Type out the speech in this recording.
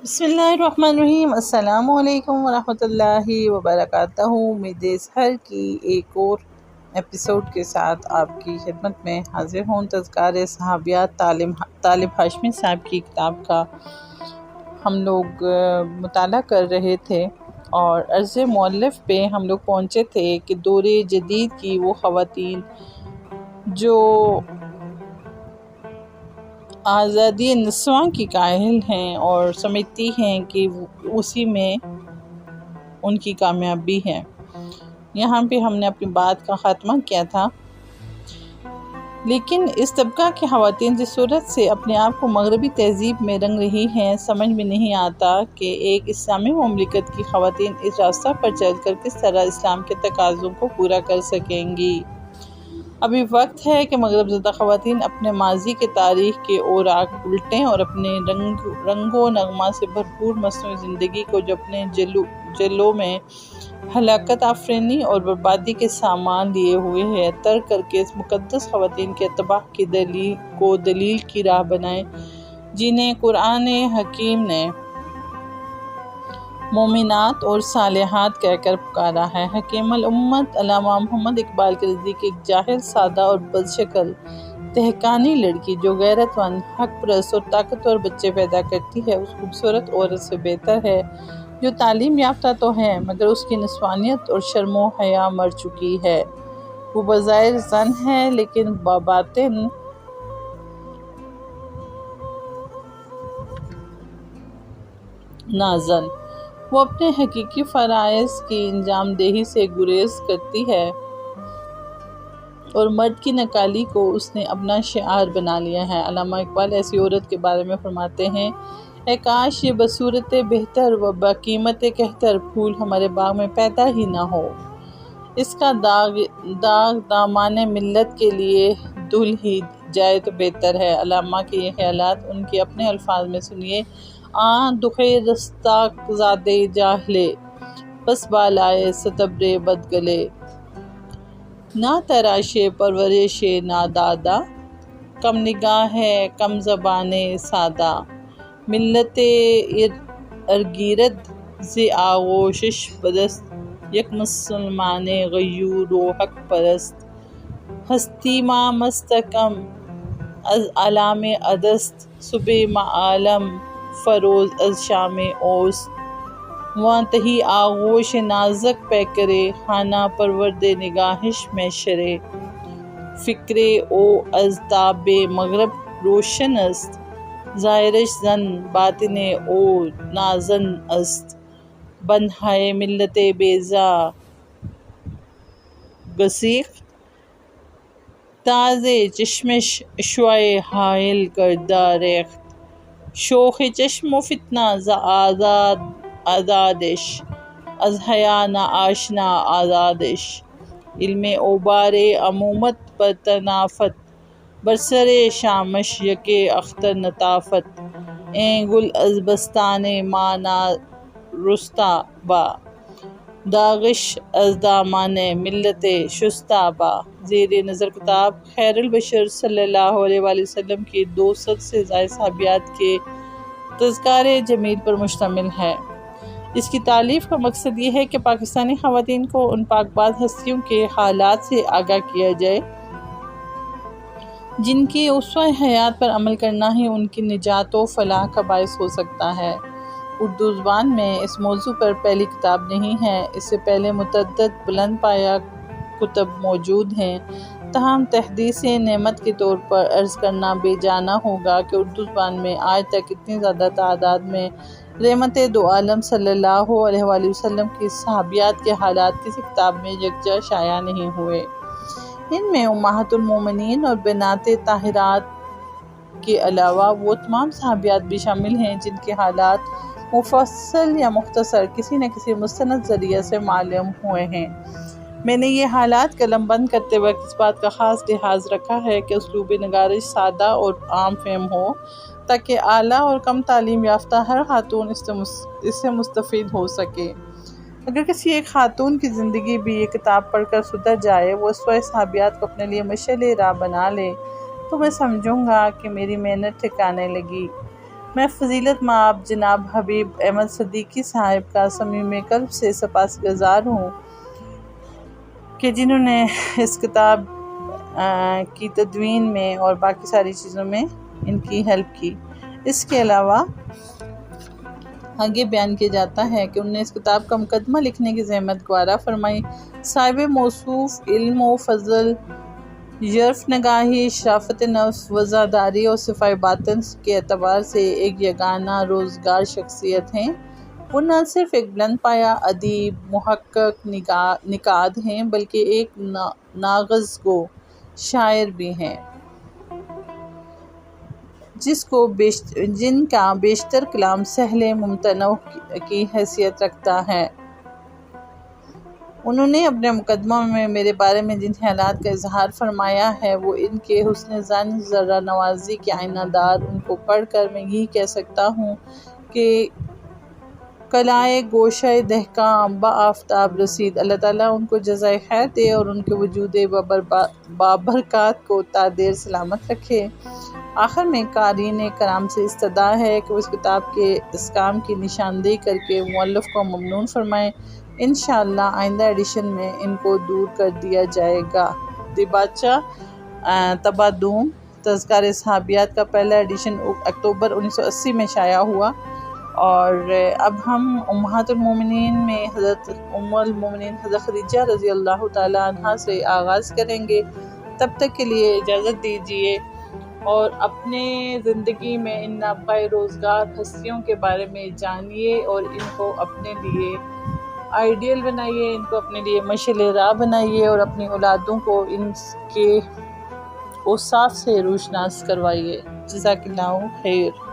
بسم اللہ الرحمن الرحیم۔ السلام علیکم ورحمۃ اللہ وبرکاتہ۔ امید سحر کی ایک اور ایپیسوڈ کے ساتھ آپ کی خدمت میں حاضر ہوں۔ تذکارِ صحابیات طالب ہاشمی صاحب کی کتاب کا ہم لوگ مطالعہ کر رہے تھے اور عرض مؤلف پہ ہم لوگ پہنچے تھے کہ دور جدید کی وہ خواتین جو آزادی نسواں کی قائل ہیں اور سمجھتی ہیں کہ اسی میں ان کی کامیابی ہے۔ یہاں پہ ہم نے اپنی بات کا خاتمہ کیا تھا، لیکن اس طبقہ کی خواتین جس صورت سے اپنے آپ کو مغربی تہذیب میں رنگ رہی ہیں، سمجھ میں نہیں آتا کہ ایک اسلامی مملکت کی خواتین اس راستہ پر چل کر کس طرح اسلام کے تقاضوں کو پورا کر سکیں گی۔ ابھی وقت ہے کہ مغرب زدہ خواتین اپنے ماضی کے تاریخ کے اوراق الٹیں اور اپنے رنگ و نغمہ سے بھرپور مصنوعی زندگی کو جو اپنے جلوں میں ہلاکت آفرینی اور بربادی کے سامان لیے ہوئے ہے ترک کر کے اس مقدس خواتین کے اتباع کی دلیل کی راہ بنائیں، جنہیں قرآن حکیم نے مومنات اور صالحات کہہ کر پکارا ہے۔ حکیم الامت علامہ محمد اقبال کے نزدیک ایک جاہل، سادہ اور بدشکل دہقانی لڑکی جو غیرت مند، حق پرست اور طاقتور بچے پیدا کرتی ہے، اس خوبصورت عورت سے بہتر ہے جو تعلیم یافتہ تو ہے مگر اس کی نسوانیت اور شرم و حیا مر چکی ہے۔ وہ بظاہر زن ہے لیکن بباطن نازن۔ وہ اپنے حقیقی فرائض کی انجام دہی سے گریز کرتی ہے اور مرد کی نکالی کو اس نے اپنا شعار بنا لیا ہے۔ علامہ اقبال ایسی عورت کے بارے میں فرماتے ہیں: اے کاش یہ بصورت بہتر و بقیمت کہتر پھول ہمارے باغ میں پیدا ہی نہ ہو، اس کا داغ دامان ملت کے لیے دھل ہی جائے تو بہتر ہے۔ علامہ کے یہ خیالات ان کے اپنے الفاظ میں سنیے: آں دخِ رستاق زادِ جاہلے، پس بالائے ستبر بد گلے، نہ تراش پرورش نادادا، کم نگاہ کم زبان سادا، ملت ارگیرد ز آغوشش بدست، یک مسلمان غیور و حق پرست، ہستی ما مستحکم از علام ادست، صبح معالم فروز از شام اوست، واں تہی آغوش نازک پیکرے، خانہ پرورد نگاہش میں شرے، فکر او از تاب مغرب روشن است، ظاہرش زن باطن او نازن است، بندهای ملت بیضا گسیخت، تاز چشمش عشوه حائل کرده ریخت، شوخ چشم و فتنہ ز آزادش، از حیا نہ آشنا آزادش، علم او بار عمومت پر طنافت، بر سر شامش یک اختر نطافت، این گل از بستان ما نارسته با، داغش از دامان ملت شسته با۔ زیر نظر کتاب خیر البشر صلی اللہ علیہ وآلہ وسلم کی 200 سے زائد صحابیات کے تذکارِ جمیل پر مشتمل ہے۔ اس کی تالیف کا مقصد یہ ہے کہ پاکستانی خواتین کو ان پاک باز ہستیوں کے حالات سے آگاہ کیا جائے جن کی اسوہ حیات پر عمل کرنا ہی ان کی نجات و فلاح کا باعث ہو سکتا ہے۔ اردو زبان میں اس موضوع پر پہلی کتاب نہیں ہے، اس سے پہلے متعدد بلند پایہ کتب موجود ہیں، تاہم تحدیث نعمت کے طور پر عرض کرنا بے جانا ہوگا کہ اردو زبان میں آج تک اتنی زیادہ تعداد میں رحمت دو عالم صلی اللہ علیہ وآلہ وسلم کی صحابیات کے حالات کسی کتاب میں یکجا شائع نہیں ہوئے۔ ان میں امہات المومنین اور بنات طاہرات کے علاوہ وہ تمام صحابیات بھی شامل ہیں جن کے حالات مفصل یا مختصر کسی نہ کسی مستند ذریعے سے معلوم ہوئے ہیں۔ میں نے یہ حالات قلم بند کرتے وقت اس بات کا خاص لحاظ رکھا ہے کہ اسلوب نگارش سادہ اور عام فہم ہو تاکہ اعلیٰ اور کم تعلیم یافتہ ہر خاتون اس سے مستفید ہو سکے۔ اگر کسی ایک خاتون کی زندگی بھی یہ کتاب پڑھ کر سدھر جائے، وہ اسوہ صحابیات کو اپنے لیے مشعل راہ بنا لے، تو میں سمجھوں گا کہ میری محنت ٹھکانے لگی۔ میں فضیلت مآب جناب حبیب احمد صدیقی صاحب کا صمیم قلب سے سپاسگزار ہوں کہ جنہوں نے اس کتاب کی تدوین میں اور باقی ساری چیزوں میں ان کی ہیلپ کی۔ اس کے علاوہ آگے بیان کیا جاتا ہے کہ انہوں نے اس کتاب کا مقدمہ لکھنے کی زحمت گوارا فرمائی۔ صاحب موصوف علم و فضل، ژرف نگاہی، شرافت نفس، وزاداری اور صفائی باطن کے اعتبار سے ایک یگانہ روزگار شخصیت ہیں۔ وہ نہ صرف ایک بلند پایہ ادیب، محقق، نقاد ہیں بلکہ ایک ناغز گو شاعر بھی ہیں جن کا بیشتر کلام سہل ممتنع کی حیثیت رکھتا ہے۔ انہوں نے اپنے مقدمہ میں میرے بارے میں جن خیالات کا اظہار فرمایا ہے وہ ان کے حسن ظن، ذرہ نوازی کے آئینہ دار۔ ان کو پڑھ کر میں یہی کہہ سکتا ہوں کہ کلائے گوشۂ دہقاں بآفتاب رسید۔ اللہ تعالیٰ ان کو جزائے خیر دے اور ان کے وجود بابرکات کو تا دیر سلامت رکھے۔ آخر میں قارئین کرام سے استدعا ہے کہ وہ اس کتاب کے اسکام کی نشاندہی کر کے مؤلف کو ممنون فرمائیں۔ انشاءاللہ آئندہ ایڈیشن میں ان کو دور کر دیا جائے گا۔ دیباچہ طبع دوم تذکارِ صحابیات کا پہلا ایڈیشن اکتوبر 1980 میں شائع ہوا، اور اب ہم امہات المومنین میں حضرت ام المومنین حضرت خدیجہ رضی اللہ تعالیٰ عنہا سے آغاز کریں گے۔ تب تک کے لیے اجازت دیجیے اور اپنے زندگی میں ان نابغہ روزگار ہستیوں کے بارے میں جانیے اور ان کو اپنے لیے آئیڈیل بنائیے، ان کو اپنے لیے مشعل راہ بنائیے اور اپنی اولادوں کو ان کے اوصاف سے روشناس کروائیے۔ جزاک اللہ خیر۔